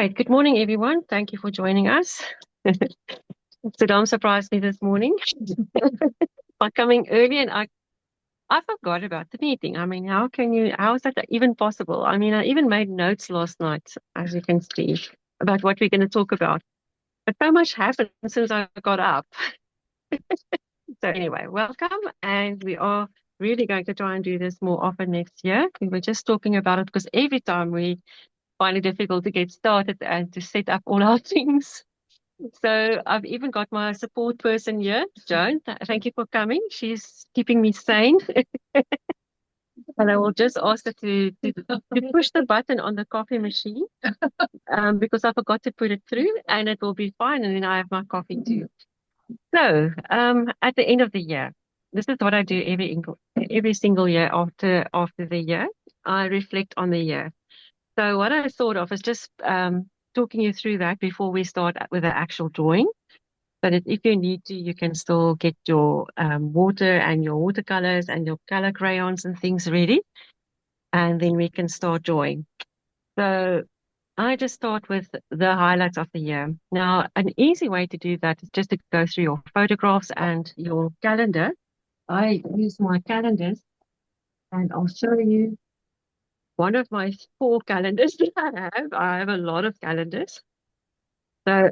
Right. Good morning, everyone. Thank you for joining us. Sodam surprised me this morning by coming early, and I forgot about the meeting. I mean, how is that even possible? I mean, I even made notes last night, as you can see, about what we're going to talk about. But so much happened since I got up. So anyway, welcome, and we are really going to try and do this more often next year. We were just talking about it because every time we find it difficult to get started and to set up all our things. So I've even got my support person here, Joan. Thank you for coming. She's keeping me sane. And I will just ask her to push the button on the coffee machine because I forgot to put it through, and it will be fine. And then I have my coffee too. So at the end of the year, this is what I do every single year after the year. I reflect on the year. So what I thought of is just talking you through that before we start with the actual drawing. But if you need to, you can still get your water and your watercolors and your color crayons and things ready, and then we can start drawing. So I just start with the highlights of the year. Now, an easy way to do that is just to go through your photographs and your calendar. I use my calendars, and I'll show you one of my 4 calendars that I have. I have a lot of calendars. So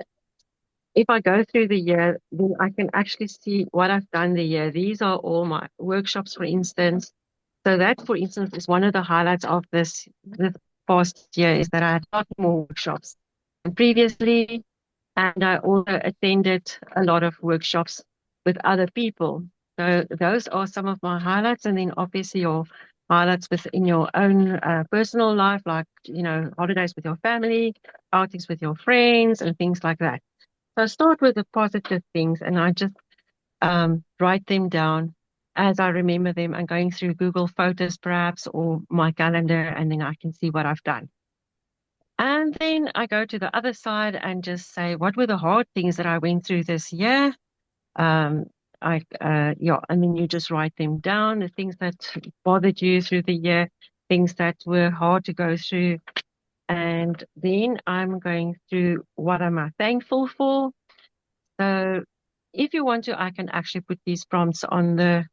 if I go through the year, then I can actually see what I've done the year. These are all my workshops, for instance. So that, for instance, is one of the highlights of this past year is that I had a lot more workshops than previously, and I also attended a lot of workshops with other people. So those are some of my highlights, and then obviously your highlights within your own personal life, like holidays with your family, outings with your friends, and things like that. So I start with the positive things and I just write them down as I remember them and going through Google Photos perhaps or my calendar, and then I can see what I've done. And then I go to the other side and just say, what were the hard things that I went through this year? Um, and then you just write them down, the things that bothered you through the year, things that were hard to go through. And then I'm going through what am I thankful for. So if you want to, I can actually put these prompts on the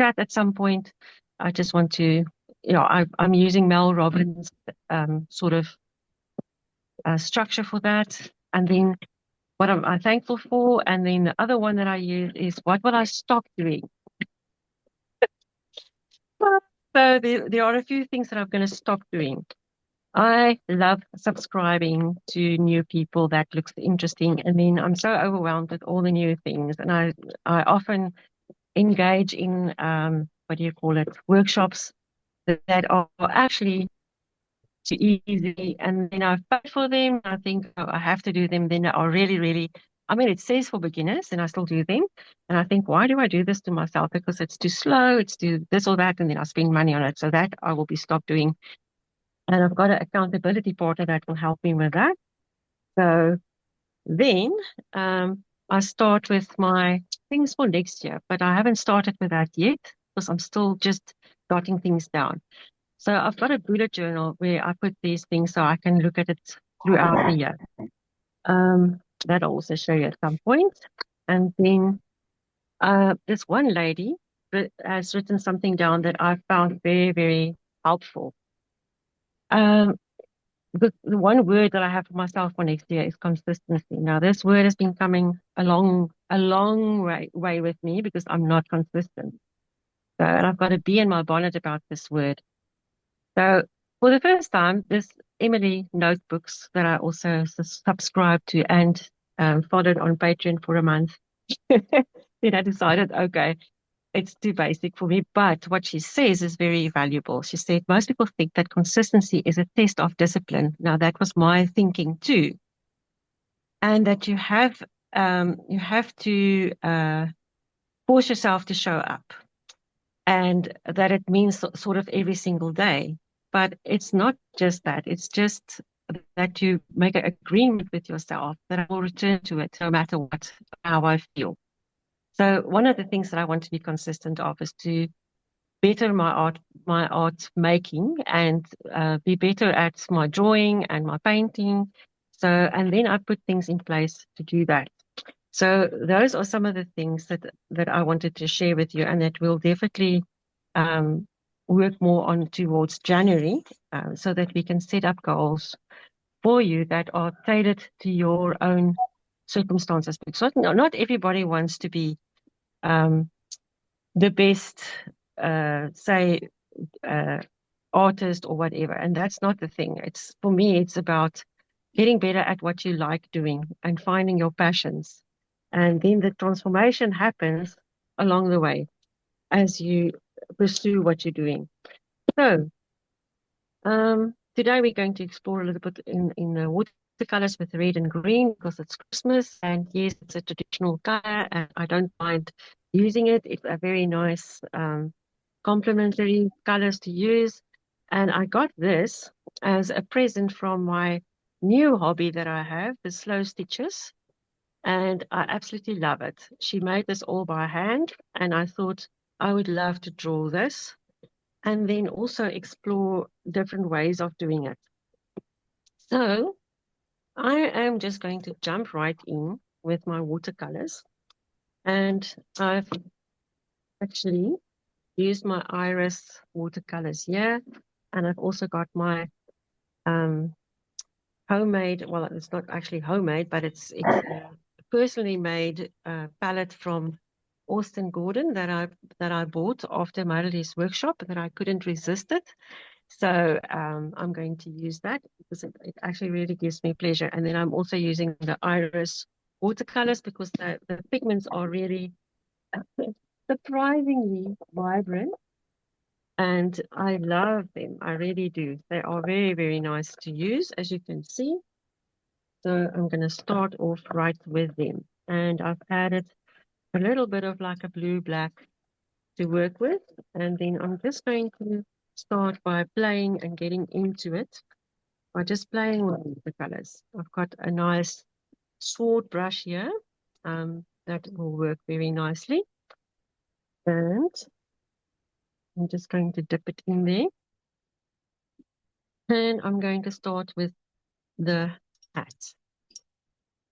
chat at some point. I just want to, I'm using Mel Robbins' sort of structure for that. And then what am I thankful for? And then the other one that I use is what will I stop doing? So there are a few things that I'm going to stop doing. I love subscribing to new people. That looks interesting. And then I'm so overwhelmed with all the new things. And I often engage in, what do you call it, workshops that are actually too easy. And then I pay for them. I think, oh, I have to do them. Then they are really, really, I mean, it says for beginners and I still do them. And I think, why do I do this to myself? Because it's too slow. It's too this or that. And then I spend money on it. So that I will be stopped doing. And I've got an accountability partner that will help me with that. So then I start with my things for next year, but I haven't started with that yet because I'm still just jotting things down. So I've got a bullet journal where I put these things so I can look at it throughout the year. That I'll also show you at some point. And then this one lady has written something down that I found very, very helpful. Um, the one word that I have for myself for next year is consistency. Now, this word has been coming a long way with me because I'm not consistent. So, and I've got a bee in my bonnet about this word. So, for the first time, this Emily notebooks that I also subscribed to and followed on Patreon for a month. Then I decided, okay, it's too basic for me. But what she says is very valuable. She said, most people think that consistency is a test of discipline. Now, that was my thinking too. And that you have to force yourself to show up and that it means sort of every single day. But it's not just that. It's just that you make an agreement with yourself that I will return to it no matter what, how I feel. So one of the things that I want to be consistent of is to better my art making, and be better at my drawing and my painting. So, and then I put things in place to do that. So those are some of the things that I wanted to share with you, and that we'll definitely um, work more on towards January, so that we can set up goals for you that are tailored to your own circumstances. Because not everybody wants to be um, the best, say, uh, artist or whatever, and that's not the thing. It's, for me, it's about getting better at what you like doing and finding your passions, and then the transformation happens along the way as you pursue what you're doing. So today we're going to explore a little bit in the watercolors with red and green, because it's Christmas, and yes, it's a traditional color, and I don't mind using it. It's a very nice complementary colors to use. And I got this as a present from my new hobby that I have, the slow stitches, and I absolutely love it. She made this all by hand, and I thought I would love to draw this and then also explore different ways of doing it. So I am just going to jump right in with my watercolors, and I've actually used my iris watercolors here, and I've also got my um, homemade, well, it's not actually homemade, but it's a personally made palette from Austin Gordon that I bought after Marilee's workshop, that I couldn't resist it. So I'm going to use that because it actually really gives me pleasure. And then I'm also using the iris watercolors because the pigments are really surprisingly vibrant, and I love them. I really do. They are very, very nice to use, as you can see. So I'm going to start off right with them. And I've added a little bit of like a blue-black to work with. And then I'm just going to start by playing and getting into it by just playing with the colors. I've got a nice sword brush here that will work very nicely. And I'm just going to dip it in there. And I'm going to start with the hat.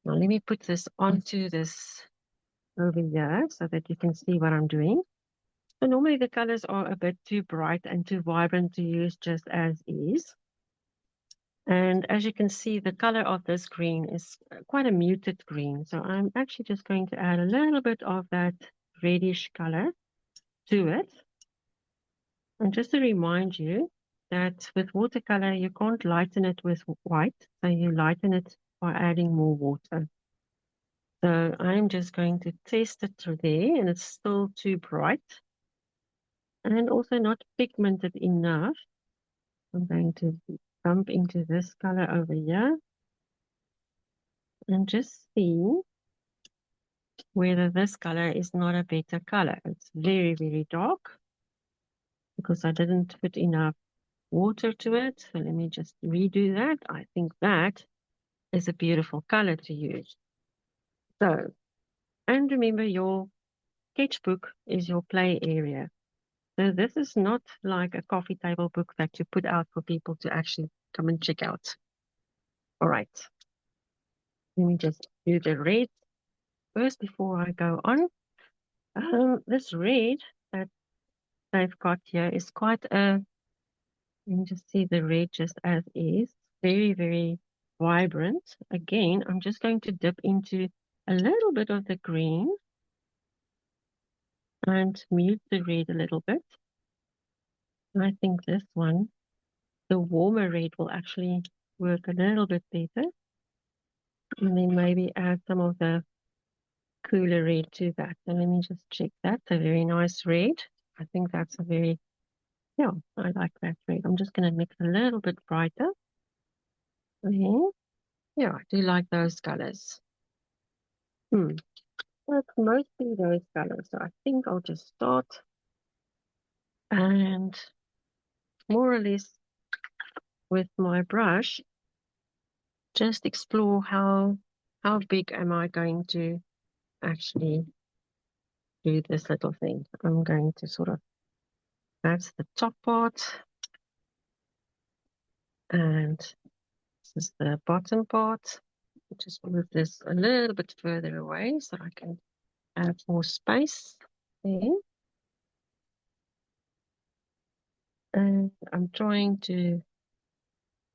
Now let me put this onto this over here so that you can see what I'm doing. So normally the colors are a bit too bright and too vibrant to use just as is. And as you can see, the color of this green is quite a muted green. So I'm actually just going to add a little bit of that reddish color to it. And just to remind you that with watercolor, you can't lighten it with white. So you lighten it by adding more water. So I'm just going to test it through there, and it's still too bright and also not pigmented enough. I'm going to bump into this color over here and just see whether this color is not a better color. It's very, very dark because I didn't put enough water to it. So let me just redo that. I think that is a beautiful color to use. So, and remember, your sketchbook is your play area. So this is not like a coffee table book that you put out for people to actually come and check out. All right. Let me just do the red first before I go on. This red that I've got here is quite a, let me just see the red just as is. Very, very vibrant. Again, I'm just going to dip into a little bit of the green and mute the red a little bit. I think this one, the warmer red, will actually work a little bit better. And then maybe add some of the cooler red to that. And let me just check that. A very nice red. I think that's a very, yeah, I like that red. I'm just going to mix a little bit brighter. Okay. Yeah, I do like those colors. That's mostly those colors. So I think I'll just start and more or less with my brush, just explore how big am I going to actually do this little thing. I'm going to sort of That's the top part. And this is the bottom part. Just move this a little bit further away so I can have more space there. And I'm trying to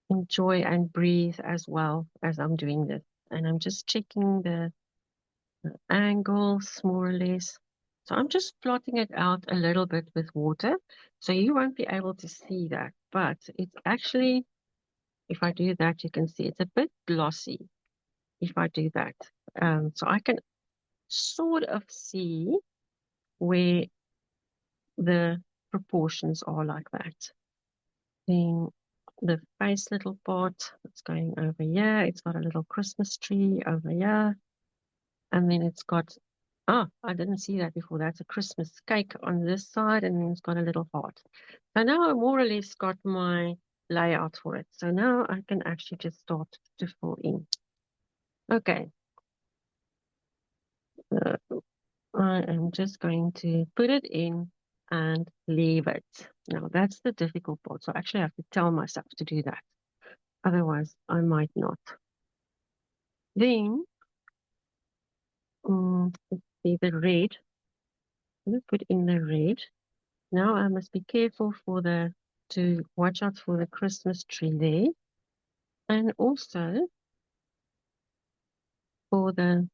enjoy and breathe as well as I'm doing this. And I'm just checking the angles more or less. So I'm just plotting it out a little bit with water. So you won't be able to see that. But it's actually, if I do that, you can see it's a bit glossy if I do that. So I can sort of see where the proportions are like that. Then the face little part that's going over here, it's got a little Christmas tree over here. And then it's got, I didn't see that before. That's a Christmas cake on this side, and then it's got a little heart. So now I more or less got my layout for it. So now I can actually just start to fill in. Okay. So I am just going to put it in and leave it. Now that's the difficult part. So I actually have to tell myself to do that. Otherwise, I might not. Then, let's see the red. I'm going to put in the red. Now I must be careful to watch out for the Christmas tree there. And also for the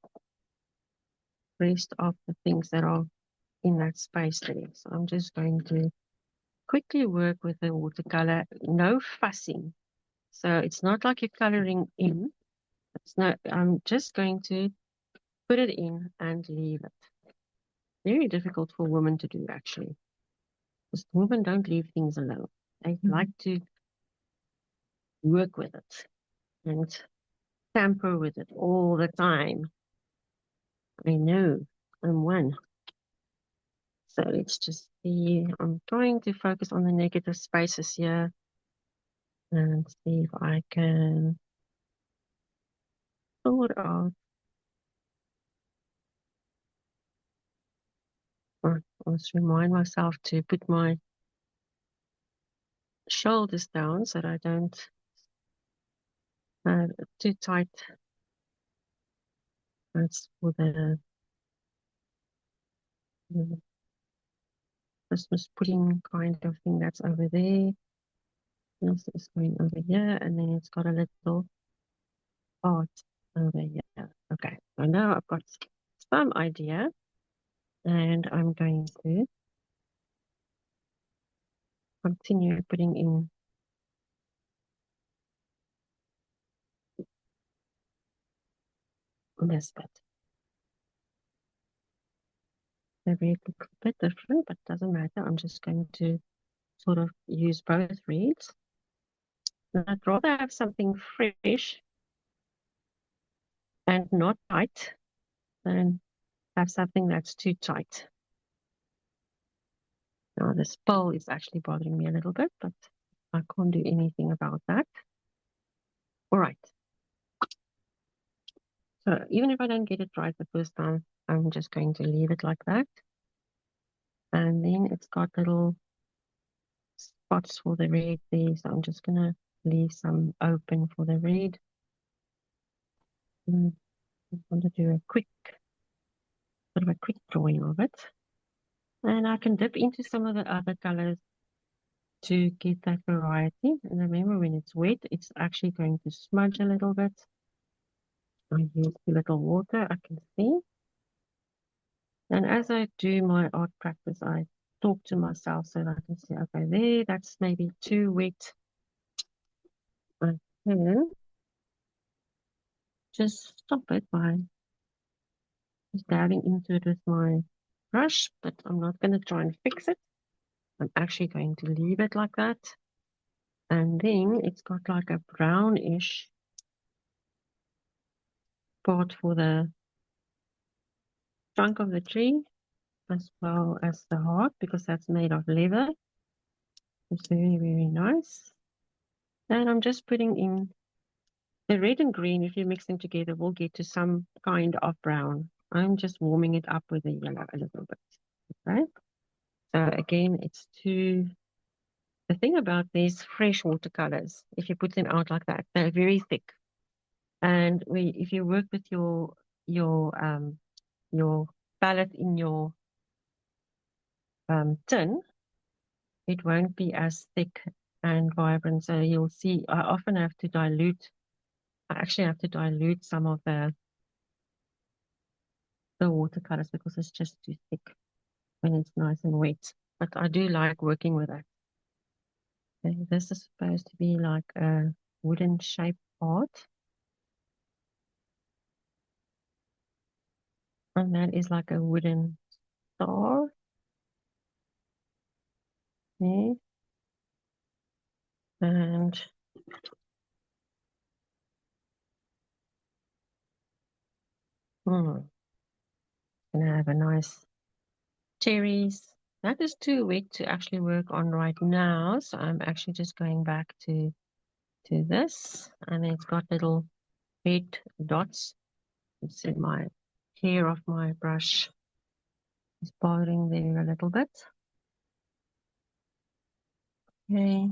rest of the things that are in that space there. So I'm just going to quickly work with the watercolor. No fussing. So it's not like you're coloring in. I'm just going to put it in and leave it. Very difficult for women to do, actually. Because women don't leave things alone. They like to work with it and tamper with it all the time. I know, I'm one. So let's just see. I'm trying to focus on the negative spaces here and see if I can sort of. I must remind myself to put my shoulders down so that I don't have too tight. That's for the Christmas pudding kind of thing that's over there. This is going over here, and then it's got a little part over here. Okay, so now I've got some idea, and I'm going to continue putting in this bit. The red looks a bit different, but doesn't matter. I'm just going to sort of use both reds. I'd rather have something fresh and not tight than have something that's too tight. Now this pole is actually bothering me a little bit, but I can't do anything about that. All right. So even if I don't get it right the first time, I'm just going to leave it like that. And then it's got little spots for the red there, so I'm just going to leave some open for the red. I want to do a sort of a quick drawing of it. And I can dip into some of the other colors to get that variety. And remember, when it's wet, it's actually going to smudge a little bit. I use a little water, I can see. And as I do my art practice, I talk to myself so that I can see, okay, there, that's maybe too wet. I can just stop it by just dabbing into it with my brush, but I'm not going to try and fix it. I'm actually going to leave it like that. And then it's got like a brownish part for the trunk of the tree, as well as the heart, because that's made of leather. It's very, very nice. And I'm just putting in the red and green. If you mix them together, we'll get to some kind of brown. I'm just warming it up with the yellow a little bit. Okay. So again, the thing about these fresh watercolors, if you put them out like that, they're very thick. And if you work with your palette in your tin, it won't be as thick and vibrant. So you'll see, I often have to dilute. I actually have to dilute some of the watercolors because it's just too thick when it's nice and wet. But I do like working with it. Okay, this is supposed to be like a wooden shape art. And that is like a wooden star. Okay. And gonna have a nice cherries. That is too wet to actually work on right now. So I'm actually just going back to this. And it's got little red dots. It's in my hair of my brush. It's bothering there a little bit. Okay.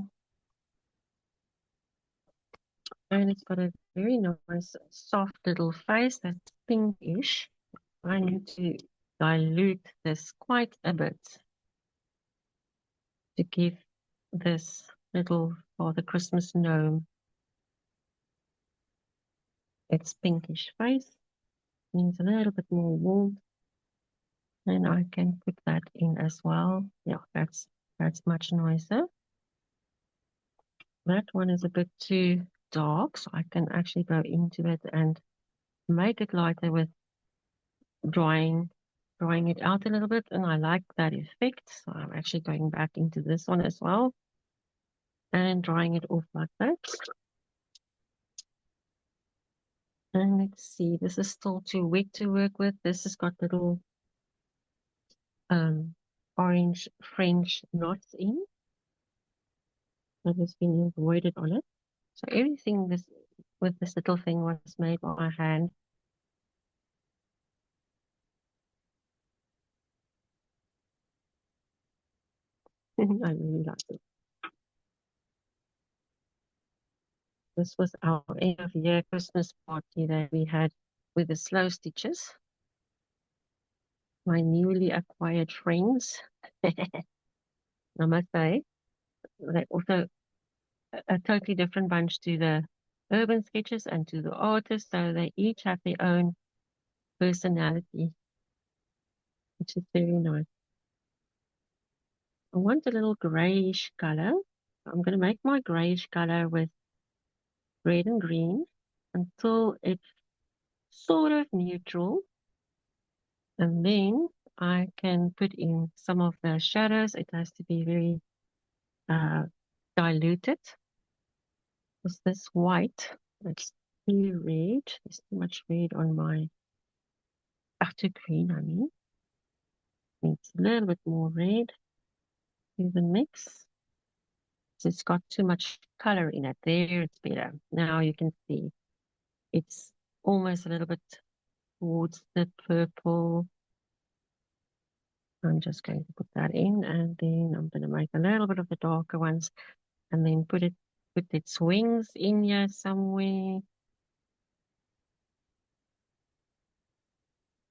And it's got a very nice, soft little face that's pinkish. I need to dilute this quite a bit to give this little Father Christmas gnome its pinkish face. Needs a little bit more warmth. And I can put that in as well. Yeah, that's much nicer. That one is a bit too dark, so I can actually go into it and make it lighter with drying it out a little bit, and I like that effect. So I'm actually going back into this one as well and drying it off like that. And let's see, this is still too wet to work with. This has got little orange French knots in that has been embroidered on it. So everything with this little thing was made by my hand. I really like it. This was our end of year Christmas party that we had with the slow stitches. My newly acquired friends. I must say, they're also a totally different bunch to the urban sketches and to the artists. So they each have their own personality, which is very nice. I want a little grayish color. I'm going to make my grayish color with red and green until it's sort of neutral. And then I can put in some of the shadows. It has to be very uh, diluted. Because this white, it's too red. There's too much red on my after green, I mean. Needs a little bit more red to the mix. So it's got too much color in it. There, it's better. Now you can see it's almost a little bit towards the purple. I'm just going to put that in, and then I'm going to make a little bit of the darker ones, and then put its wings in here somewhere.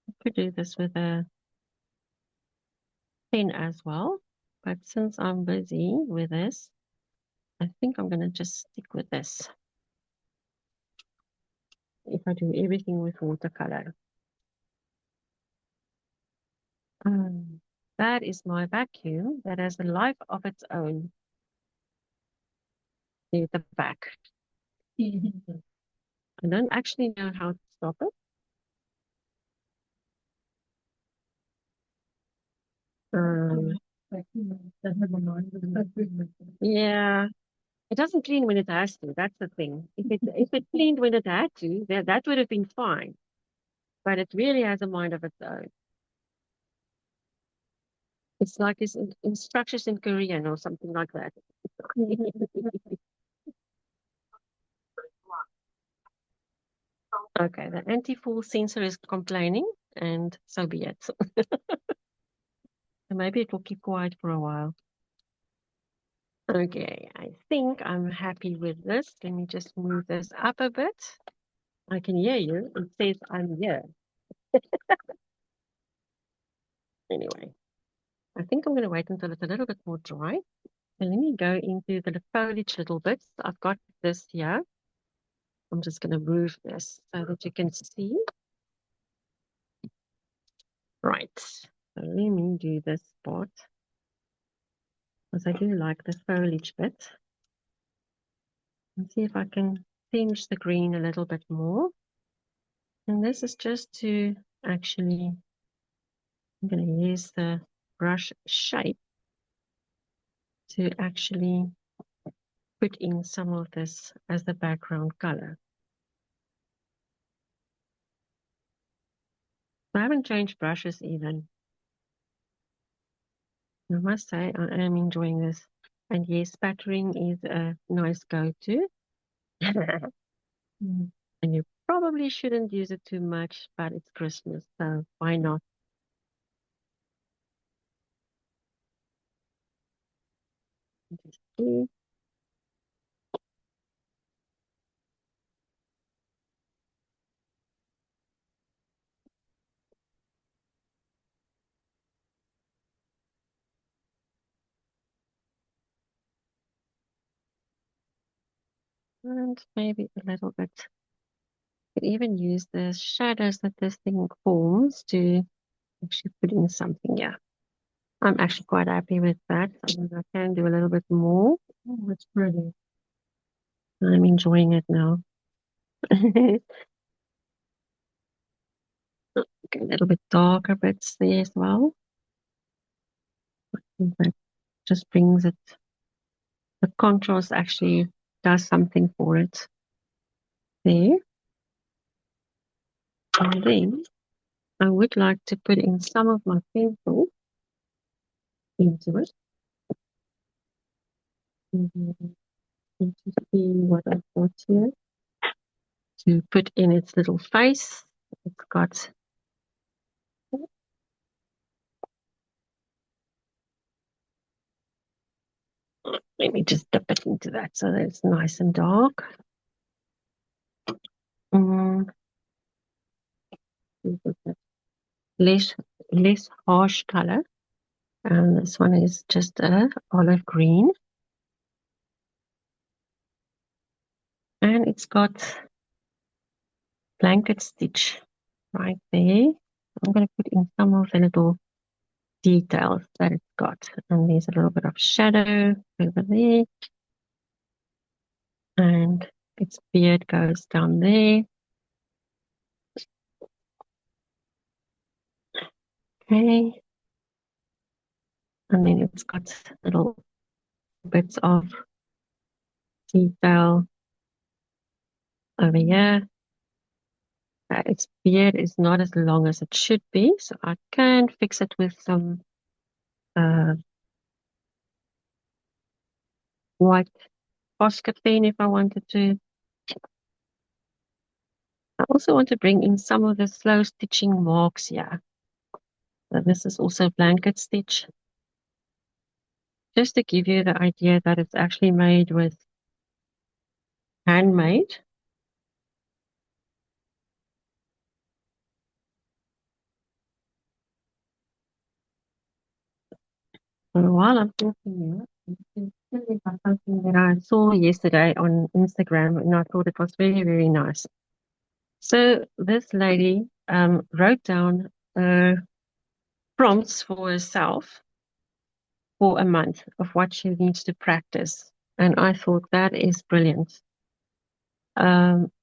I could do this with a pen as well, but since I'm busy with this, I think I'm going to just stick with this if I do everything with watercolor. That is my vacuum that has a life of its own. Near the back. I don't actually know how to stop it. Um, yeah, it doesn't clean when it has to. That's the thing. If it cleaned when it had to, that would have been fine. But it really has a mind of its own. It's like it's instructions in Korean or something like that. Okay, the anti-fall sensor is complaining, and so be it. So maybe it will keep quiet for a while. Okay, I think I'm happy with this. Let me just move this up a bit. I can hear you. It says I'm here. Anyway, I think I'm going to wait until it's a little bit more dry. And let me go into the foliage little bits. I've got this here. I'm just going to move this so that you can see. Right. So let me do this part because I do like the foliage bit. And see if I can tinge the green a little bit more. And this is just to actually, I'm going to use the brush shape to actually put in some of this as the background color. I haven't changed brushes even. I must say I am enjoying this. And yes, spattering is a nice go-to. Mm. And you probably shouldn't use it too much, but it's Christmas, so why not? Just see. And maybe a little bit. You could even use the shadows that this thing forms to actually put in something. Yeah, I'm actually quite happy with that. I mean, I can do a little bit more. Oh, it's pretty. I'm enjoying it now. Okay, a little bit darker bits there as well. That just brings it, the contrast actually does something for it there. And then I would like to put in some of my pencil into it. And to see what I've got here. To put in its little face. It's got, let me just dip it into that so that it's nice and dark. Mm, less, less harsh color. And this one is just a olive green. And it's got blanket stitch right there. I'm going to put in some of the little details that it's got. And there's a little bit of shadow over there. And its beard goes down there. Okay. And then it's got little bits of detail over here. Its beard is not as long as it should be, so I can fix it with some uh, white Posca pen if I wanted to. I also want to bring in some of the slow stitching marks here. So this is also blanket stitch. Just to give you the idea that it's actually made with handmade. So while I'm talking here, you can tell me about something that I saw yesterday on Instagram and I thought it was very, very nice. So this lady wrote down prompts for herself for a month of what she needs to practice. And I thought that is brilliant. Um,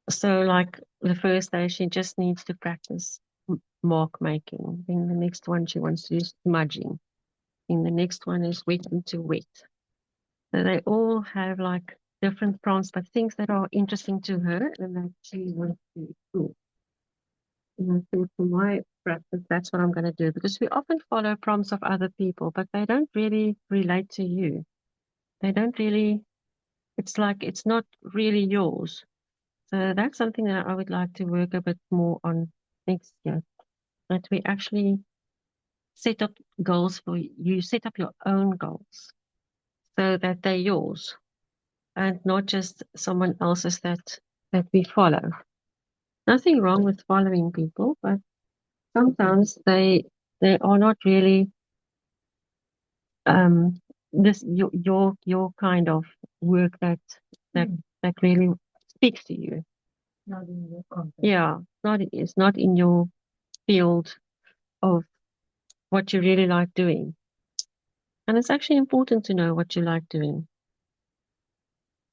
so like the first day, she just needs to practice mark making. Then the next one, she wants to use smudging. Then the next one is wet into wet. So they all have like different prompts, but things that are interesting to her and that she wants to do. And I thought for my practice, that's what I'm going to do because we often follow prompts of other people, but they don't really relate to you. They don't really, it's like it's not really yours. So that's something that I would like to work a bit more on next year. That we actually set up goals for you, set up your own goals so that they're yours and not just someone else's that we follow. Nothing wrong with following people, but sometimes they are not really this your kind of work that that really speaks to you. Not in your context. Yeah, it's not in your field of what you really like doing. And it's actually important to know what you like doing.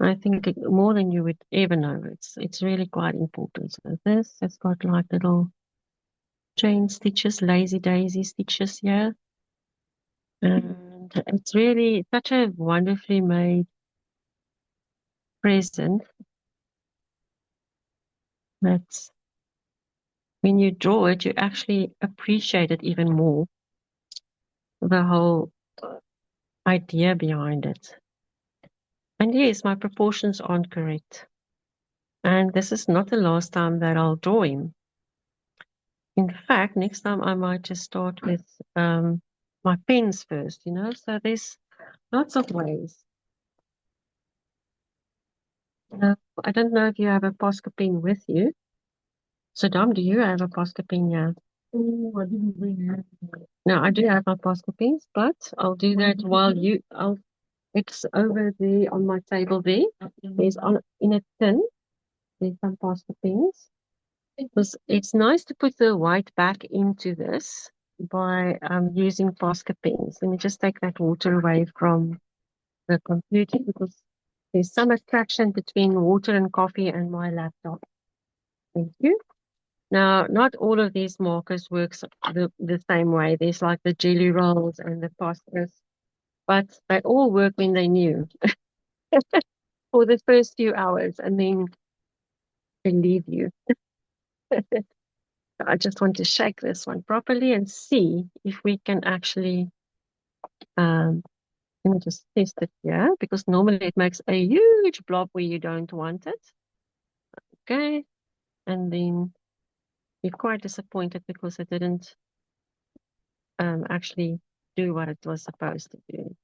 I think more than you would ever know. It's really quite important. So this has got like little chain stitches, lazy daisy stitches here. And it's really such a wonderfully made present that when you draw it, you actually appreciate it even more, the whole idea behind it. And yes, my proportions aren't correct. And this is not the last time that I'll draw him. In fact, next time I might just start with my pens first, you know. So there's lots of ways. I don't know if you have a Posca pen with you. Sodam, do you have a Posca pen here? Oh, I didn't bring it. No, I do have my Posca pens, but I'll do that while it's over there on my table there. There's in a tin, there's some Posca pens. It's nice to put the white back into this by using Posca pens. Let me just take that water away from the computer because there's some attraction between water and coffee and my laptop. Thank you. Now, not all of these markers works the same way. There's like the jelly rolls and the Poscas, but they all work when they're new for the first few hours and then they leave you. I just want to shake this one properly and see if we can actually, let me just test it here because normally it makes a huge blob where you don't want it. Okay. And then you're quite disappointed because it didn't actually do what it was supposed to do.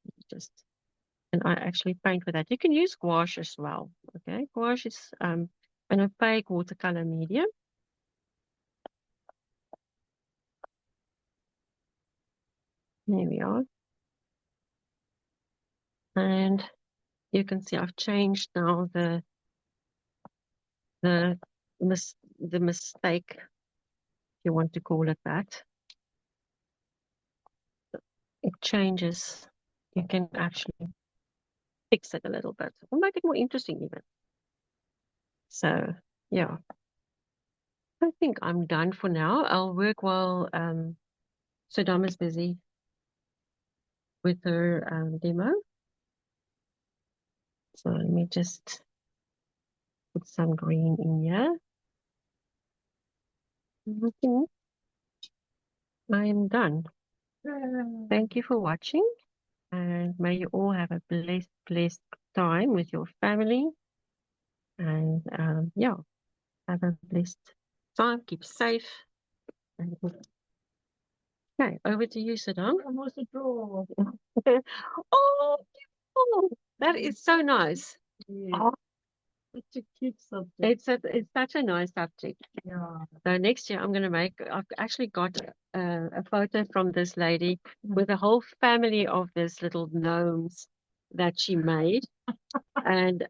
And I actually paint with that. You can use gouache as well. Okay. Gouache is an opaque watercolor medium. There we are. And you can see I've changed now the mistake, if you want to call it that. It changes. You can actually fix it a little bit or make it more interesting even. So yeah, I think I'm done for now. I'll work while Sodam is busy with her demo. So let me just put some green in here. I think I am done. Thank you for watching, and may you all have a blessed time with your family. And yeah, have a blessed time. Keep safe. Okay, over to you, Saddam. I want to draw. Oh, beautiful. That is so nice. Yeah. Oh, Such a cute subject. it's such a nice subject. Yeah. So next year I've actually got a photo from this lady with a whole family of this little gnomes that she made. And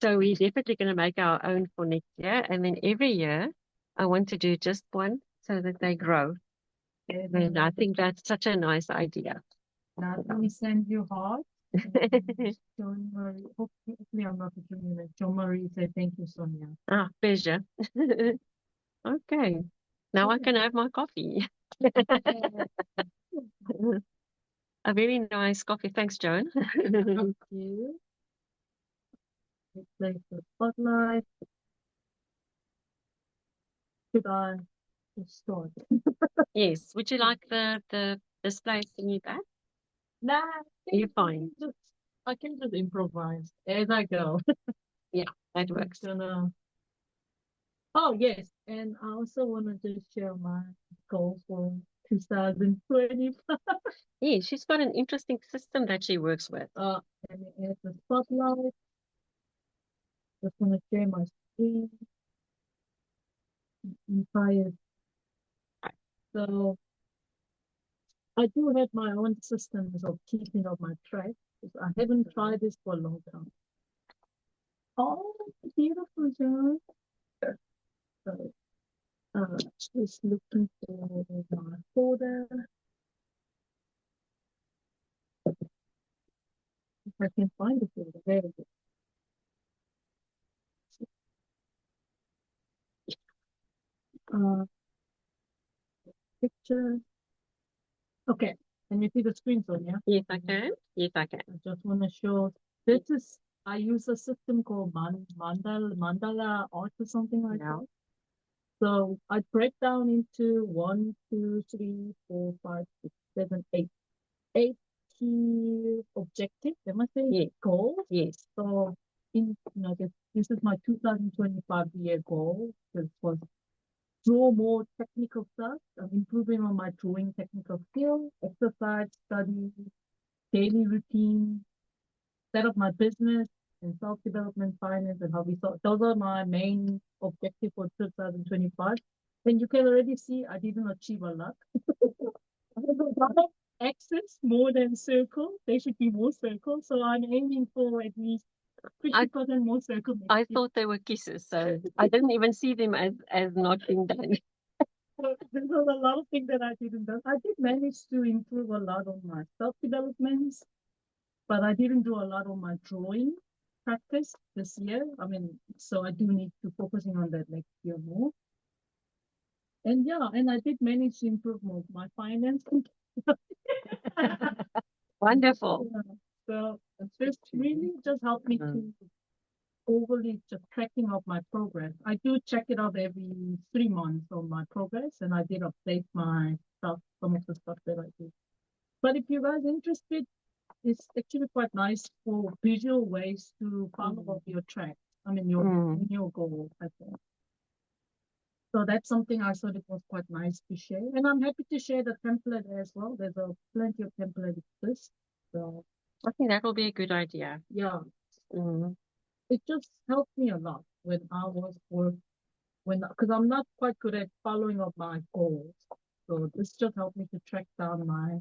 so we're definitely going to make our own for next year. And then every year I want to do just one so that they grow. And I think that's such a nice idea. Now let me send you heart. John Marie. Hopefully I'm not putting it. John Marie said thank you, Sonia. Ah, pleasure. Okay. Now I can have my coffee. A very nice coffee. Thanks, Joan. Thank you. Let's place the spotlight. Should I just start? Yes. Would you like the display thingy back? Nah, You're fine. I can just improvise as I go. Yeah, that works. Oh yes, and I also want to just share my goals for 2025. Yeah, she's got an interesting system that she works with. And add the spotlight. Just want to share my screen. Entire. So I do have my own systems of keeping of my track. I haven't tried this for a long time. Oh, beautiful, John. So, just looking for my folder. If I can find the folder, there it is. Picture. Okay, can you see the screen, Sonia? Yes, I can. Yes, I can. I just want to show. This is, I use a system called Mandala Art or something like that. So I break down into 1, 2, 3, 4, 5, 6, 7, 8. 8 key objectives, am I saying? Yes. Goals. Yes. So this is my 2025 year goal. This was draw more technical stuff, improving on my drawing technical skill, exercise, study, daily routine, set up my business and self-development, finance, and hobby. So those are my main objectives for 2025. And you can already see I didn't achieve a lot. I have a lot of X's more than circle. There should be more circles. So I'm aiming for at least 50% more circles. I thought they were kisses, so I didn't even see them as not being done. So there's a lot of things that I didn't do. I did manage to improve a lot on my self-development, but I didn't do a lot on my drawing practice this year. I mean, so I do need to focusing on that next year more. And yeah, and I did manage to improve more my finance. Wonderful. Yeah. So it's really just helped me to overly just tracking of my progress. I do check it out every 3 months on my progress, and I did update my stuff, some of the stuff that I do. But if you guys interested, it's actually quite nice for visual ways to follow up your track. I mean, your goal, I think. So that's something I thought it was quite nice to share. And I'm happy to share the template as well. There's plenty of template exist. So I think that will be a good idea. Yeah. It just helped me a lot when I was because I'm not quite good at following up my goals. So this just helped me to track down my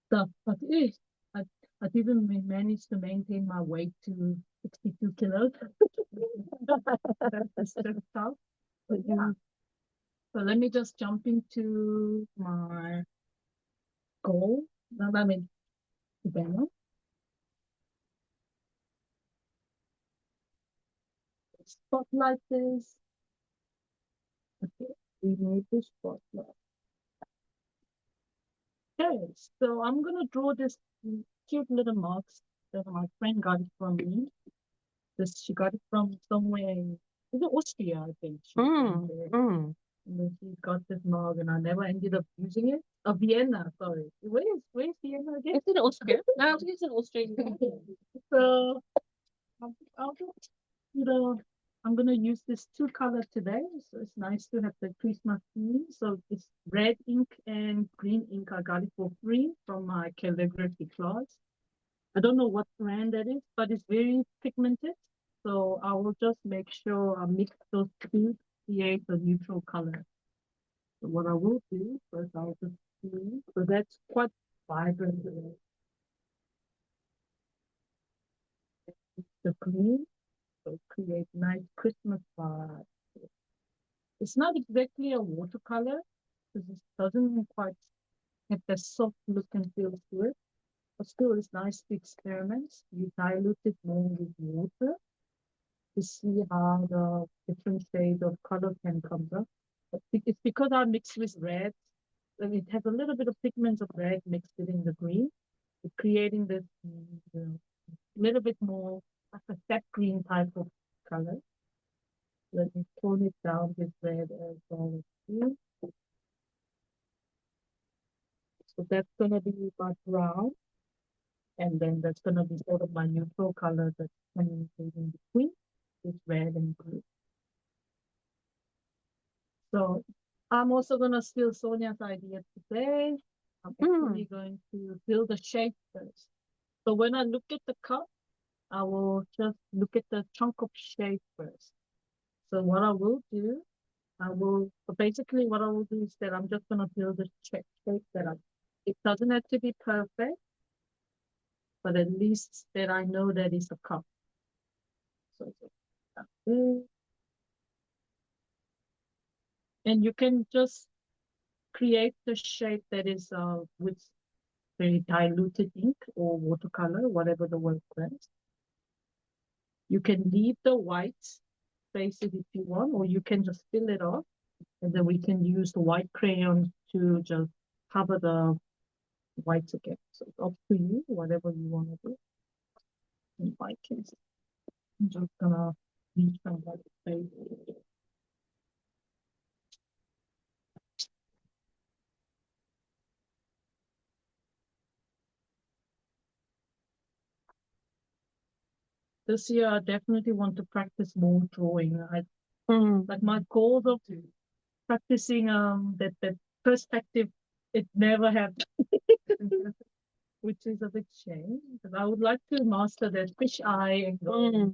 stuff. But I didn't manage to maintain my weight to 62 kilos. That's just tough. But yeah. So let me just jump into my goal. I mean, the banner. Spotlight this. Okay, we need the spotlight. Okay, so I'm gonna draw this cute little marks that my friend got it from me. She got it from somewhere is it Austria, I think. And then she got this mug and I never ended up using it. Vienna, sorry. Where's Vienna again? It's in Austria. No, it's in Austria. So I'll just, I'm gonna use this 2 color today. So it's nice to have the Christmas theme. So it's red ink and green ink. I got it for free from my calligraphy class. I don't know what brand that is, but it's very pigmented. So I will just make sure I mix those two to create a neutral color. So what I will do first, I'll just see. So that's quite vibrant. The green, so create nice Christmas vibe. It's not exactly a watercolor because it doesn't quite have the soft look and feel to it. But still, it's nice to experiment. You dilute it more with water to see how the different shades of color can come up. But it's because I mix with red, and it has a little bit of pigments of red mixed within the green, creating this little bit more like a sap green type of color. Let me tone it down with red as well as green. So that's gonna be my brown, and then that's gonna be sort of my neutral color that's communicating in between with red and blue. So I'm also going to steal Sonia's idea today. I'm actually going to build a shape first. So when I look at the cup, I will just look at the chunk of shape first. So what I will do, basically what I will do is that I'm just going to build a shape that it doesn't have to be perfect, but at least that I know that it's a cup. So that's it. And you can just create the shape that is with very diluted ink or watercolor, whatever the word is. You can leave the white spaces if you want, or you can just fill it off, and then we can use the white crayon to just cover the whites again. So it's up to you, whatever you want to do. In my case, I'm just gonna leave some white space. This year, I definitely want to practice more drawing. Like my goals of practicing that perspective, it never happened, which is a bit shame. But I would like to master that fish eye and go.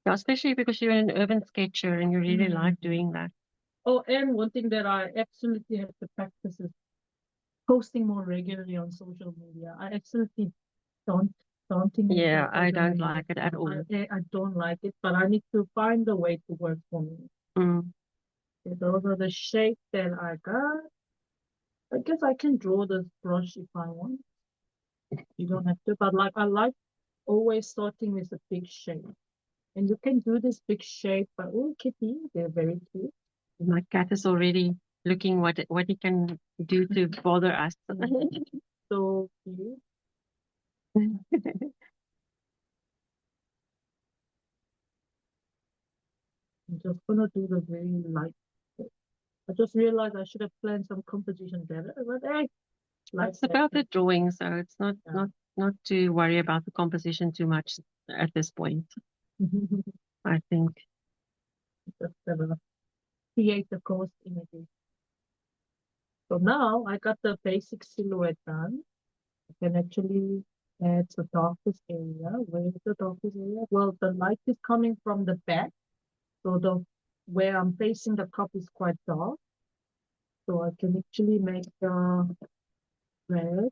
Yeah, especially because you're an urban sketcher and you really like doing that. Oh, and one thing that I absolutely have to practice is posting more regularly on social media. I absolutely don't think. Yeah, I don't like it at all. I don't like it, but I need to find a way to work for me. Okay, those are the shapes that I got. I guess I can draw this brush if I want. You don't have to, but like I like always starting with a big shape. And you can do this big shape, but oh, kitty, they're very cute. My cat is already looking what he can do to bother us. So cute. I'm just gonna do the very light. I just realized I should have planned some composition better, but hey, it's about the drawing, so it's not to worry about the composition too much at this point. I think just create the course images. So now I got the basic silhouette done. I can actually add the darkest area. Where is the darkest area? Well, the light is coming from the back, so the where I'm facing the cup is quite dark. So I can actually make the red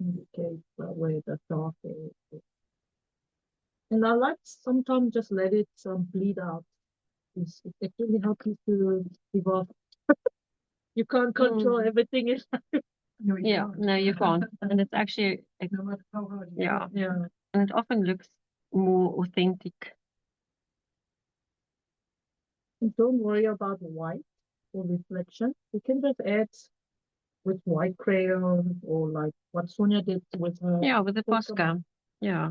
indicate where the dark is. And I like sometimes just let it bleed out. It actually helps you to give off. You can't control everything in life. No, you can't. And it's actually, no matter how hard yeah. And it often looks more authentic. And don't worry about white or reflection. You can just add with white crayon or like what Sonia did with her. Yeah, with the Posca. Yeah.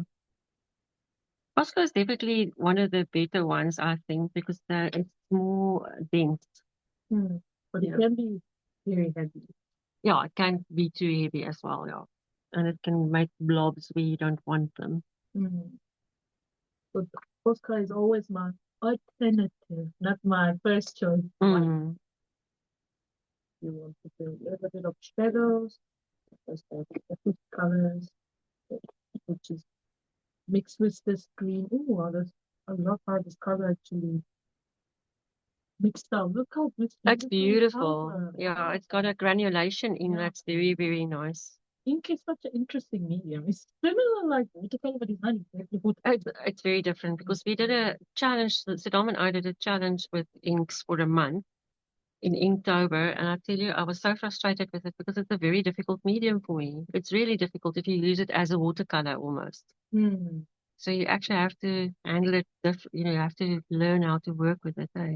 Posca is definitely one of the better ones, I think, because it's more dense. But it can be very heavy. Yeah, it can be too heavy as well, yeah. And it can make blobs where you don't want them. But Posca is always my alternative, not my first choice. You want to do a little bit of shadows, just the colors, which is mixed with this green. Oh, I love how this color actually mixed up. Look how this that's beautiful. Color. Yeah, it's got a granulation in that's very, very nice. Ink is such an interesting medium. It's similar like watercolor, but it's not exactly watercolor. It's very different because we did a challenge. Sodam and I did a challenge with inks for a month in Inktober, and I tell you, I was so frustrated with it because it's a very difficult medium for me. It's really difficult if you use it as a watercolor almost. So you actually have to handle it you have to learn how to work with it, eh?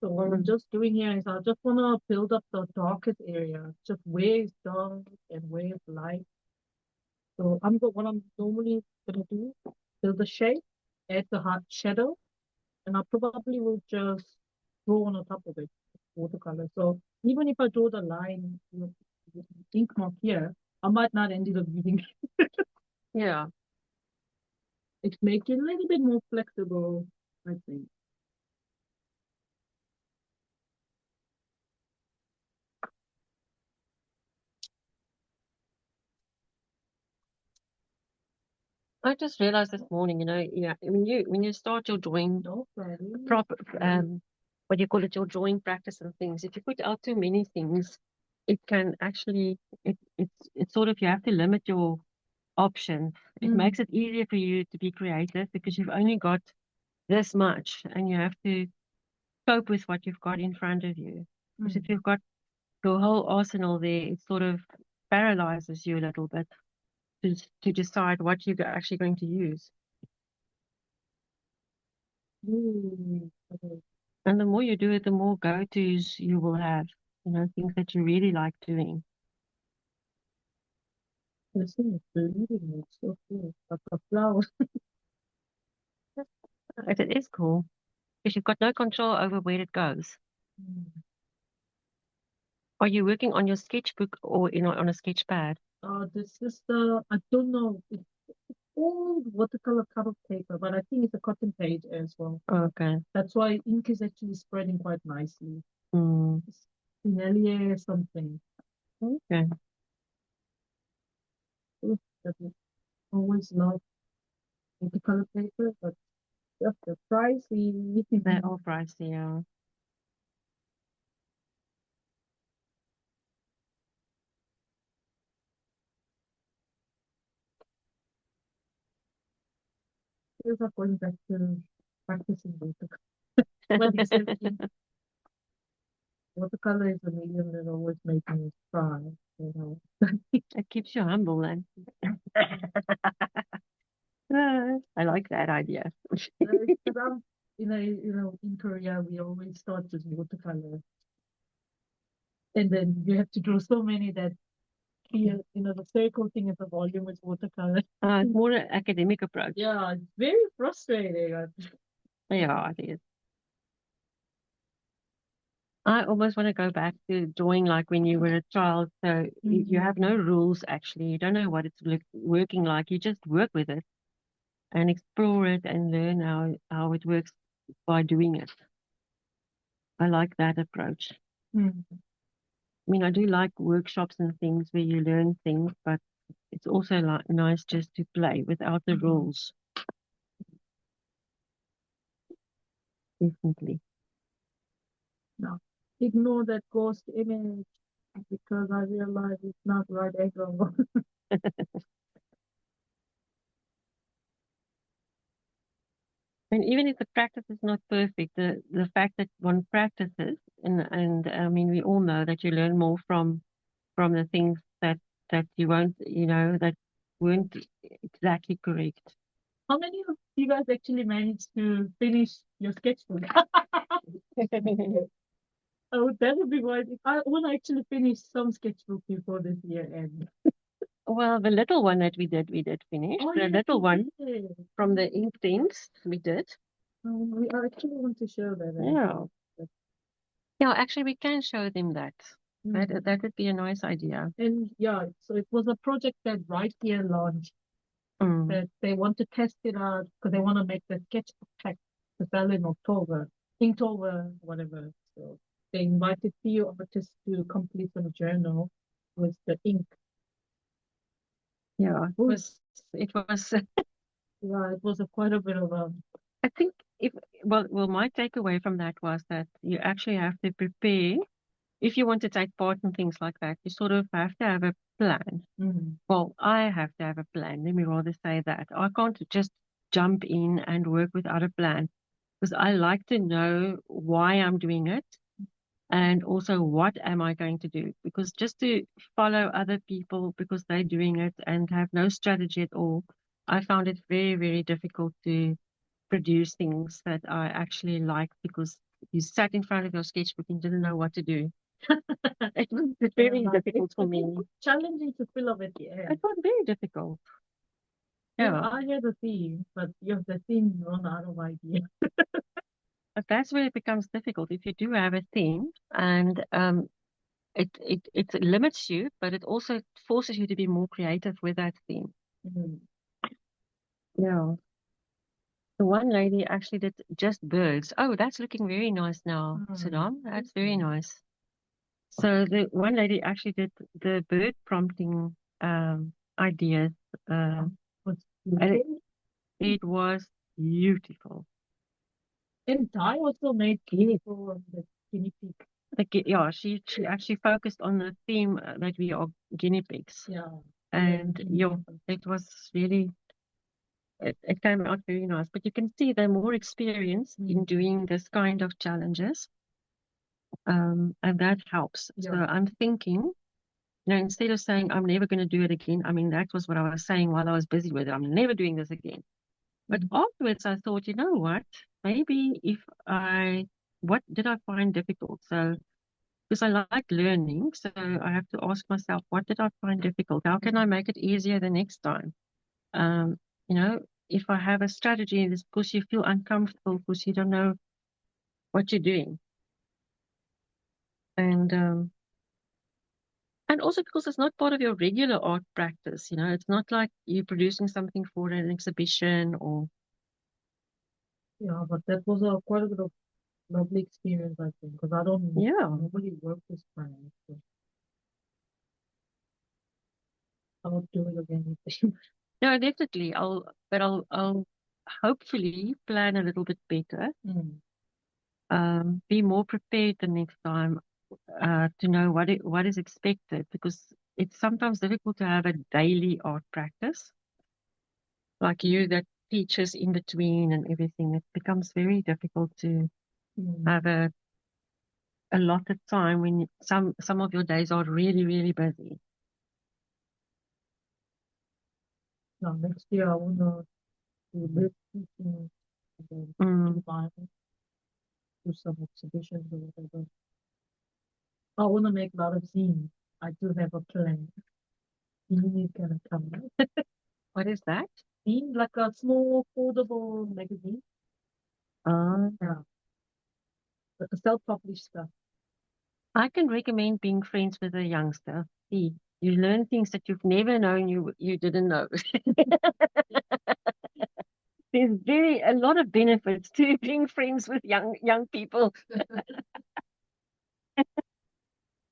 So what I'm just doing here is I just want to build up the darkest area, just where it's dark and where it's light. So what I'm normally gonna do, build the shape, add the hard shadow, and I probably will just draw on the top of it, watercolor. So even if I draw the line, ink mark here, I might not end up using it. Yeah. It makes it a little bit more flexible, I think. I just realized this morning, yeah, when you start your drawing No problem. proper, what do you call it, your drawing practice and things, if you put out too many things, it can actually, it's sort of, you have to limit your options. It makes it easier for you to be creative because you've only got this much and you have to cope with what you've got in front of you. Because if you've got your whole arsenal there, it sort of paralyzes you a little bit to decide what you're actually going to use. Okay. And the more you do it, the more go-tos you will have, things that you really like doing. This thing is bleeding. It's so cool. Like a flower. It is cool because you've got no control over where it goes. Are you working on your sketchbook or on a sketch pad? This is I don't know. It's old watercolor cover paper, but I think it's a cotton page as well. Okay. That's why ink is actually spreading quite nicely. Mm. It's Pinellier something. Okay. That is always love watercolor paper, but just the pricey. They're all pricey, yeah. Feels like going back to practicing watercolor. But exactly, watercolor is a medium that always makes me cry, you know. It keeps you humble then. I like that idea. Because I'm, in Korea, we always start with watercolor. And then you have to draw so many that here, the circle thing is the volume is watercolor. It's more an academic approach. Yeah, it's very frustrating. Yeah, it is. I almost want to go back to drawing like when you were a child. So you have no rules actually. You don't know what it's working like. You just work with it and explore it and learn how it works by doing it. I like that approach. Mm. I mean, I do like workshops and things where you learn things, but it's also like nice just to play without the rules. Definitely. No, ignore that ghost image because I realize it's not right angle. And even if the practice is not perfect, the fact that one practices, and I mean, we all know that you learn more from the things that you won't, that weren't exactly correct. How many of you guys actually managed to finish your sketchbook? Oh, that would be what I want to actually finish some sketchbook before this year ends. Well, the little one that we did finish. Oh, The yeah, little one did. from the ink things we did. We actually want to show that. Yeah. Yeah, actually, we can show them that. Mm. That would be a nice idea. And yeah, so it was a project that Right Here launched that they want to test it out because they want to make the sketchbook pack to sell in October, Inktober, whatever. So they invited few artists to complete some journal with the ink. Yeah, it was Yeah, it was quite a bit of I think if well my takeaway from that was that you actually have to prepare if you want to take part in things like that, you sort of have to have a plan. Well, I have to have a plan. Let me rather say that. I can't just jump in and work without a plan because I like to know why I'm doing it and also what am I going to do. Because just to follow other people because they're doing it and have no strategy at all, I found it very, very difficult to produce things that I actually like because you sat in front of your sketchbook and didn't know what to do. It was very difficult for me. challenging to fill up at the It end. was very difficult. Yeah, I had a theme, but you have the theme run out of idea. but that's where it becomes difficult. If you do have a theme and it limits you, but it also forces you to be more creative with that theme. Yeah. The one lady actually did just birds. Oh, that's looking very nice now, Sodam. That's very nice. So the one lady actually did the bird prompting ideas. And it was beautiful. And I also made for the guinea pig. Yeah, she actually focused on the theme that we are guinea pigs. Yeah. And it was really, it came out very nice. But you can see they're more experienced in doing this kind of challenges. And that helps. So I'm thinking, instead of saying I'm never going to do it again, I mean, that was what I was saying while I was busy with it. I'm never doing this again. But afterwards, I thought, you know what? Maybe what did I find difficult? So, because I like learning, so I have to ask myself, what did I find difficult? How can I make it easier the next time? Um, you know, if I have a strategy, it's because you feel uncomfortable because you don't know what you're doing. And also because it's not part of your regular art practice, it's not like you're producing something for an exhibition or. Yeah, but that was quite a bit of lovely experience, I think, because I don't normally work with clients. So I would do it again. No, definitely. I'll hopefully plan a little bit better. Be more prepared the next time to know what is expected, because it's sometimes difficult to have a daily art practice like you that teaches in between and everything. It becomes very difficult to have a lot of time when some of your days are really, really busy. Now, next year I want to do live teaching and then do some exhibitions or whatever. I want to make a lot of zines. I do have a plan. Zine is going to come out. What is that? Zine, like a small foldable magazine. Yeah. Self-published stuff. I can recommend being friends with a youngster. See, you learn things that you've never known you didn't know. There's a lot of benefits to being friends with young people.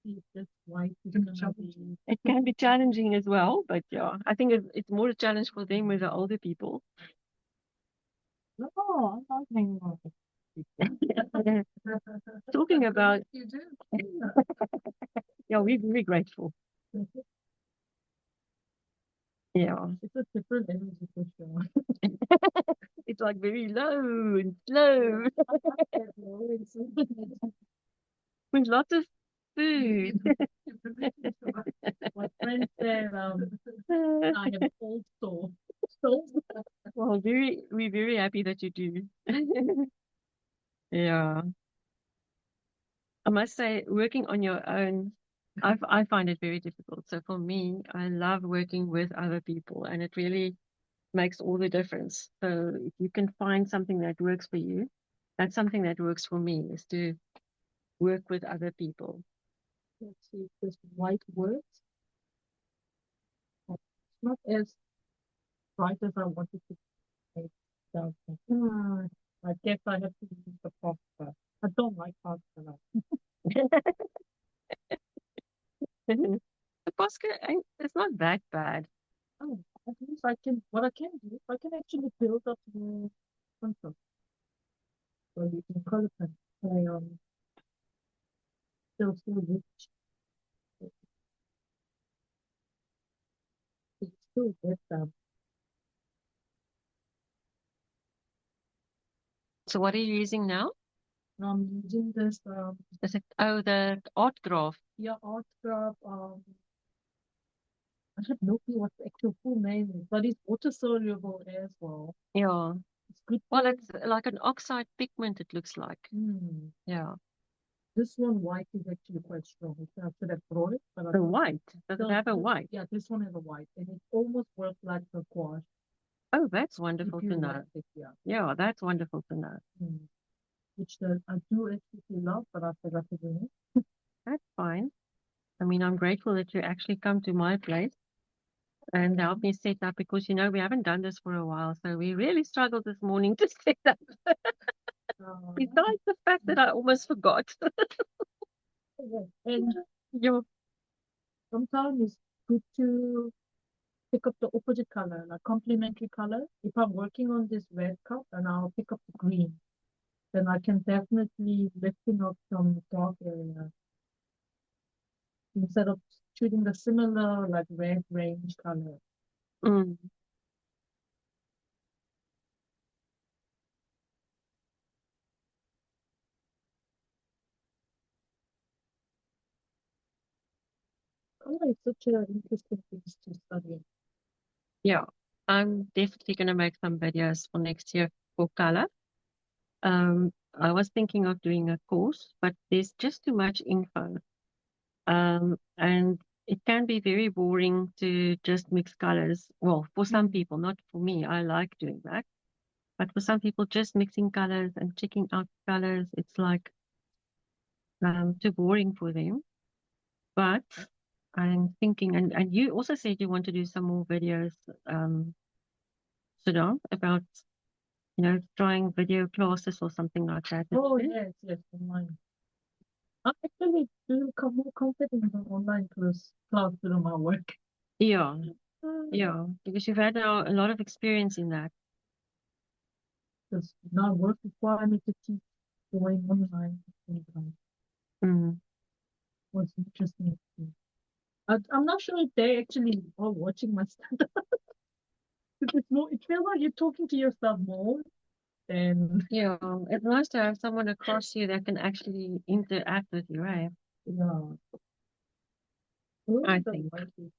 It can be challenging as well, but yeah, I think it's more a challenge for them with the older people. No, I'm not hanging on. Talking about, yeah, we're very grateful. Yeah. It's a different energy for sure. It's like very low and slow. With lots of food. My friend said, I have old soul. Well, we're very happy that you do. Yeah. I must say, working on your own, I find it very difficult. So for me, I love working with other people, and it really makes all the difference. So if you can find something that works for you, that's something that works for me, is to work with other people. Let's see if this white works. It's not as bright as I wanted to make. I guess I have to use the pasta. I don't like pasta. The Posca, it's not that bad. Oh, at least what I can do, I can actually build up the concept. So you can color pen. Still rich. It's still good. So what are you using now? I'm using this, the art graph. Yeah, art graph. I have no clue what the actual full name is, but it's water soluble as well. Yeah. It's good. Well, it's like an oxide pigment, it looks like. Yeah. This one white is actually quite strong. I should have brought it, but the white. Does it have a white? Yeah, this one has a white, and it almost works like the gouache. Oh, that's wonderful to know. Yeah, that's wonderful to know. Which I do actually love, but I forgot to bring it. That's fine. I mean, I'm grateful that you actually come to my place and help me set up because, we haven't done this for a while. So we really struggled this morning to set up, besides the fact that I almost forgot. And Yeah. sometimes it's good to pick up the opposite color, like complementary color. If I'm working on this red cup and I'll pick up the green, then I can definitely lifting up some dark area instead of choosing the similar like red range color. Mm. Color is such an interesting thing to study. Yeah. I'm definitely going to make some videos for next year for color. I was thinking of doing a course, but there's just too much info. And it can be very boring to just mix colors. Well, for some people, not for me. I like doing that. But for some people, just mixing colors and checking out colors, it's like too boring for them. But I'm thinking, and you also said you want to do some more videos, Sodam, about, trying video classes or something like that. Oh, yes, yes, online. I actually feel more confident in online class through my work. Yeah, yeah, because you've had a lot of experience in that. Because now work require me to teach going online sometimes. Mm. Was interesting. I'm not sure if they actually are watching my stuff. It's more, it feels like you're talking to yourself more than, Yeah, it's nice to have someone across you that can actually interact with you, right? yeah. I The think. work is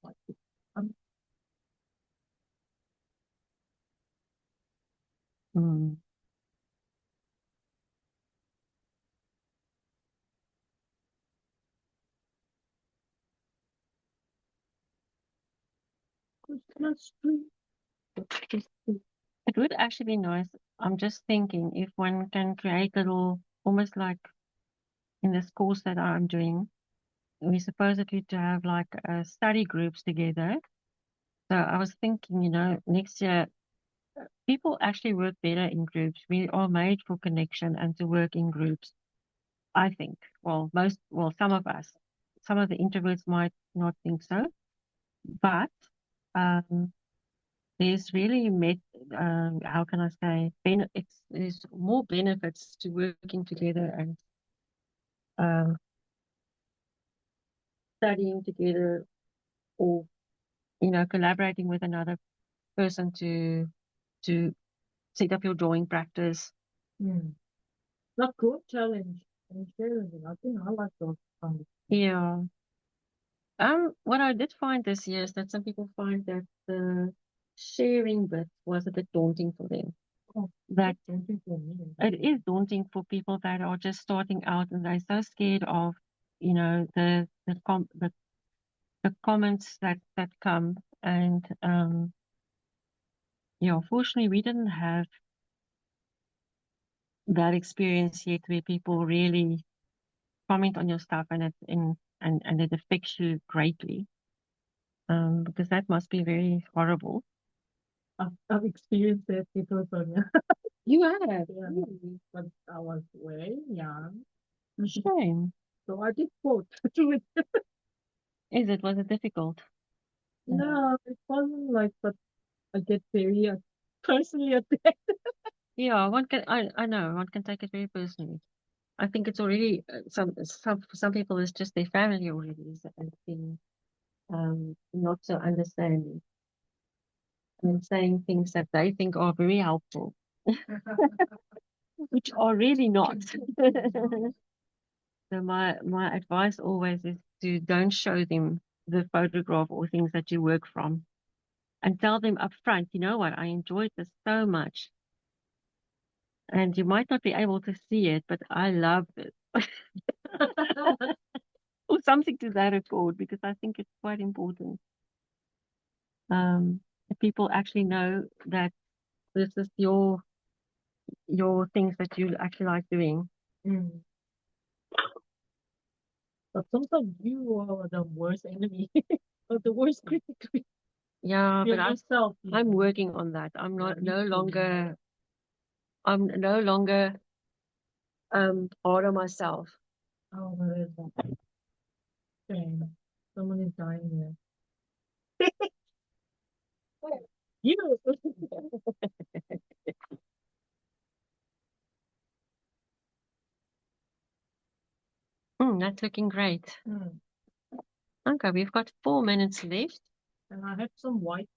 like, I'm Mm. Christmas tree. It would actually be nice. I'm just thinking if one can create little, almost like in this course that I'm doing, we're supposedly to have like study groups together. So I was thinking, next year people actually work better in groups. We are made for connection and to work in groups, I think. Well, some of us, some of the introverts might not think so, but um, there's really how can I say, there's more benefits to working together and um, studying together or, collaborating with another person to set up your drawing practice. Hmm. Not good challenge and sharing. I think I like those kind of Yeah. What I did find this year is that some people find that the sharing bit was a bit daunting for them. oh, That something for me. it is daunting for people that are just starting out and they're so scared of, the comments that come. And fortunately we didn't have that experience yet where people really comment on your stuff and it affects you greatly. Because that must be very horrible. I've experienced that before, Sonia. You have. Yeah, Really? but I was way young. Shame. So I did both. Was Was it difficult? no, it wasn't like, but I get very personally attacked. Yeah, I know one can take it very personally. I think it's already for some people it's just their family already and being not so understanding and saying things that they think are very helpful, which are really not. So my advice always is to don't show them the photograph or things that you work from and tell them up front, you know what, I enjoyed this so much. And you might not be able to see it, but I love it. Or something to that accord, because I think it's quite important. That people actually know that this is your things that you actually like doing. Mm. But sometimes you are the worst enemy or the worst critic. Yeah, Feel but yourself. I'm working on that. I'm Yeah, not me no too. longer I'm no longer hard on myself. Oh, where is that? Shame. Someone is dying here. You. That's looking great. Hmm. Okay, we've got 4 minutes left. And I have some white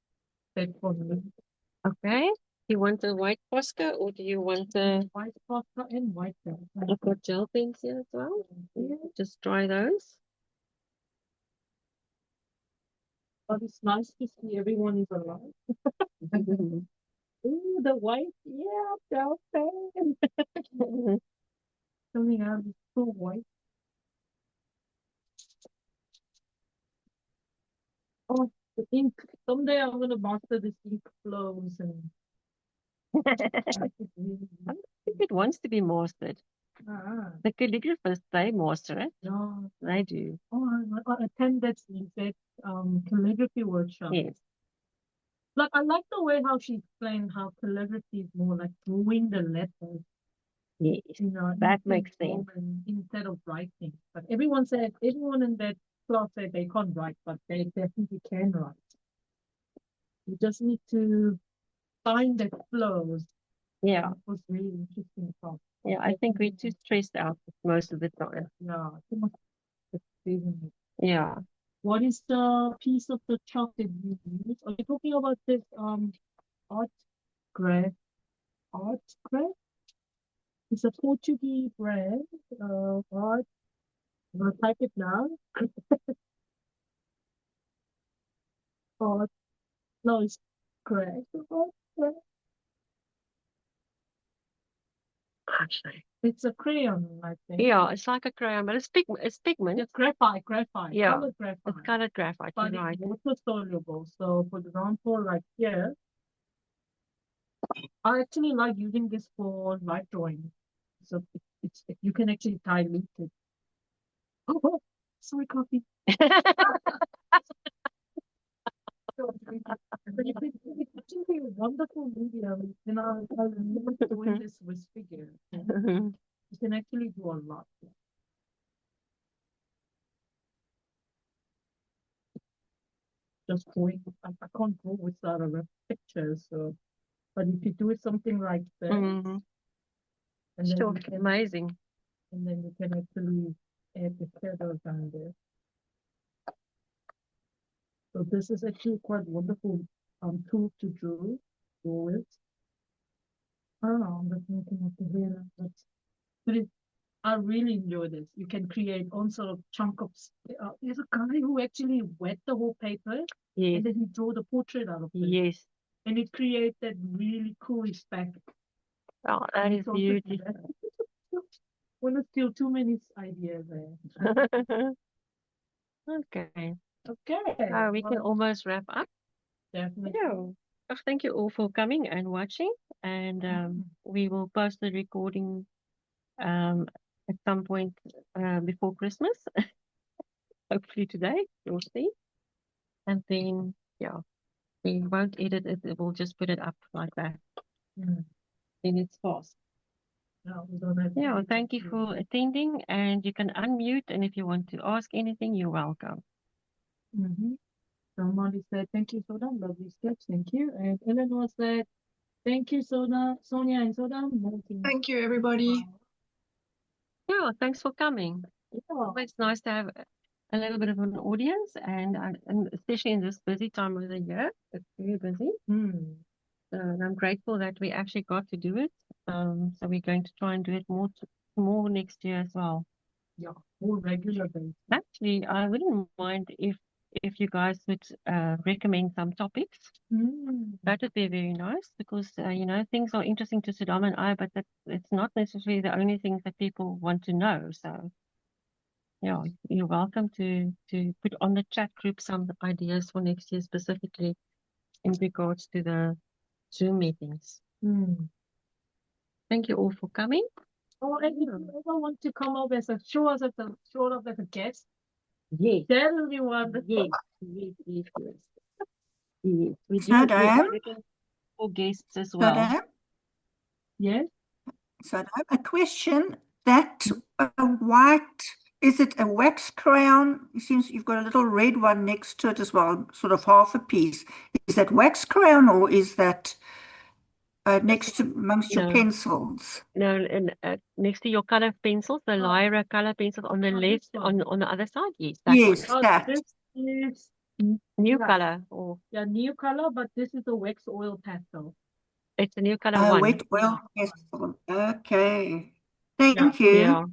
set for me. Okay. Do you want a white Posca or do you want a White pasta and white pen. I've got gel pens here as well? Yeah, just try those. But it's nice to see everyone is alive. Ooh, the white, yeah, gel pen. Coming out is so white. Oh, the ink. Someday I'm gonna master this ink flows and I don't think it wants to be mastered. The calligraphers, they master it. Yeah. They do. Oh, I attended that calligraphy workshop. Yes. Like I like the way how she explained how calligraphy is more like drawing the letters. Yes. You know, That makes sense. Instead of writing. But everyone in that class said they can't write, but they definitely can write. You just need to find the flows. Yeah. It was really interesting talk. Yeah, I think we're too stressed out most of the time. Yeah, too much experience. Yeah. What is the piece of the chocolate you use? Are you talking about this art graph? Art graph? It's a Portuguese brand. Art. I'm gonna type it now. Art. No, it's graph. Art graph. Actually. It's a crayon, I think. Yeah, it's like a crayon, but it's pigment. It's graphite. Yeah. Colored graphite. It's colored graphite, But you're right. it's water soluble. So for example, like here, I actually like using this for light drawing. So you can actually dilute it. Oh, sorry, coffee. It's actually a wonderful medium. And I remember doing this with figure. You can actually do a lot. Just drawing. I can't draw without a picture. So, but if you do something like this, and then Sure, you can, amazing. and then you can actually add the shadows down there. So this is actually quite wonderful tool to draw with. I don't know, I'm just making it here, but I really enjoy this. You can create own sort of chunk of. There's a guy who actually wet the whole paper, Yes. and then he drew the portrait out of it. Yes. And it creates that really cool effect. Oh, that is beautiful. Want to steal too many ideas there. Okay. Okay. We can almost wrap up. Definitely. Yeah. Oh, thank you all for coming and watching. And we will post the recording at some point before Christmas. Hopefully today, we'll see. And then, yeah, we won't edit it. We'll just put it up like that. Then it's fast. No, we don't have Yeah, thank you for attending. And you can unmute. And if you want to ask anything, you're welcome. Somebody said, thank you, Sodam. Lovely sketch. Thank you. And Eleanor said, thank you, Sonia and Sodam. Thank you, everybody. Yeah, thanks for coming. Yeah. It's nice to have a little bit of an audience, and especially in this busy time of the year, it's very busy. And I'm grateful that we actually got to do it. So we're going to try and do it more next year as well. Yeah, more regular basis. Actually, I wouldn't mind if you guys would recommend some topics. That would be very nice because you know, things are interesting to Sodam and I, but it's not necessarily the only things that people want to know. So yeah, you're welcome to put on the chat group some ideas for next year specifically in regards to the Zoom meetings. Thank you all for coming. Or if you ever want to come up as a show us as a guest, Yes, that will be wonderful. yes, yes, yes, yes. Yes, we Sodam, are looking for guests as well. Sodam, Yes. Sodam, a question. That white, is it a wax crayon? It seems you've got a little red one next to it as well, sort of half a piece. Is that wax crayon or is that next to amongst your No. pencils? No, and next to your color pencils, the Lyra color pencils on the left, on the other side, yes, that Yes, one. that. This is New yeah. color, or new color, but this is a wax oil pastel. it's a new color one. Wet oil pastel. Okay. Thank you. Yeah,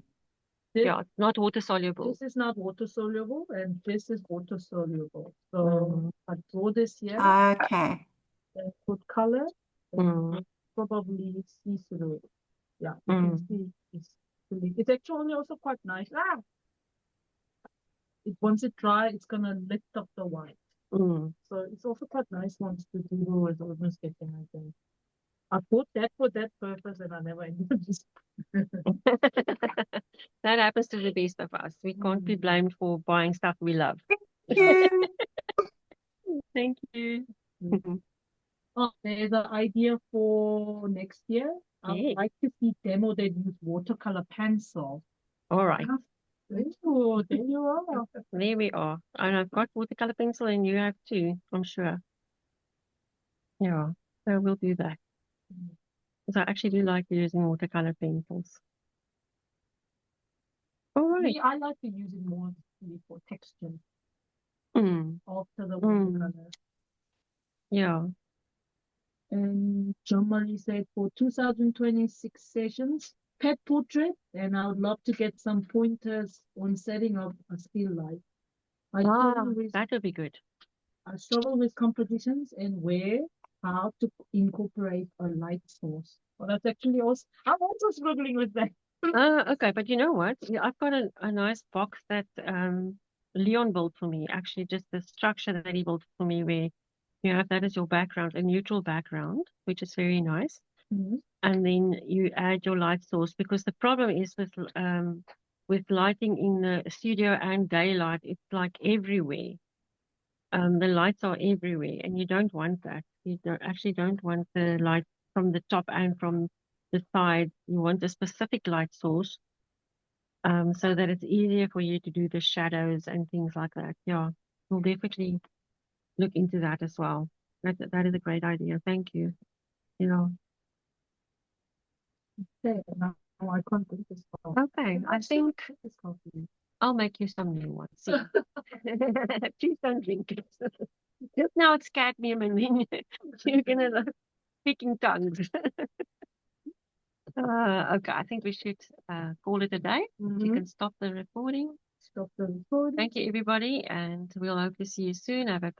This, yeah, it's not water soluble. this is not water soluble, and this is water soluble. So I draw this here Okay. and put color, and Mm. probably see through it. Yeah, you Mm. can see it's actually also quite nice. Once it dry, it's gonna lift up the white. Mm. So it's also quite nice once to do as almost getting, I think. I bought that for that purpose and I never ended up just That happens to the best of us. We can't be blamed for buying stuff we love. Thank you. Thank you. Oh, there's an idea for next year. I Yeah. would like to see demo that use watercolor pencil. All right. Oh, there you are. There we are. And I've got watercolor pencil and you have too, I'm sure. Yeah, so we'll do that. Because I actually do like using watercolor pencils. All right. Me, I like to use it more for texture Mm. after the Mm. watercolor. Yeah. And John Marie said for 2026 sessions, pet portrait, and I would love to get some pointers on setting up a still life. That would be good. I struggle with compositions and how to incorporate a light source. Well, that's actually also, I'm also struggling with that. Okay, but you know what? Yeah, I've got a nice box that Leon built for me. Actually, just the structure that he built for me, where you have that as your background, a neutral background, which is very nice. Mm-hmm. And then you add your light source, because the problem is with lighting in the studio and daylight, it's like everywhere. The lights are everywhere, and you don't want that. You actually don't want the light from the top and from the side. You want a specific light source, so that it's easier for you to do the shadows and things like that. Yeah, we'll definitely look into that as well. That is a great idea. Thank you. You know. Okay, now I can't think this one. Okay, I think I'll make you some new ones. See? Please don't drink it. Just now it's cadmium, and then you're gonna look speaking tongues. Okay, I think we should call it a day. You can stop the recording. Stop the recording. Thank you, everybody, and we'll hope to see you soon. Have a good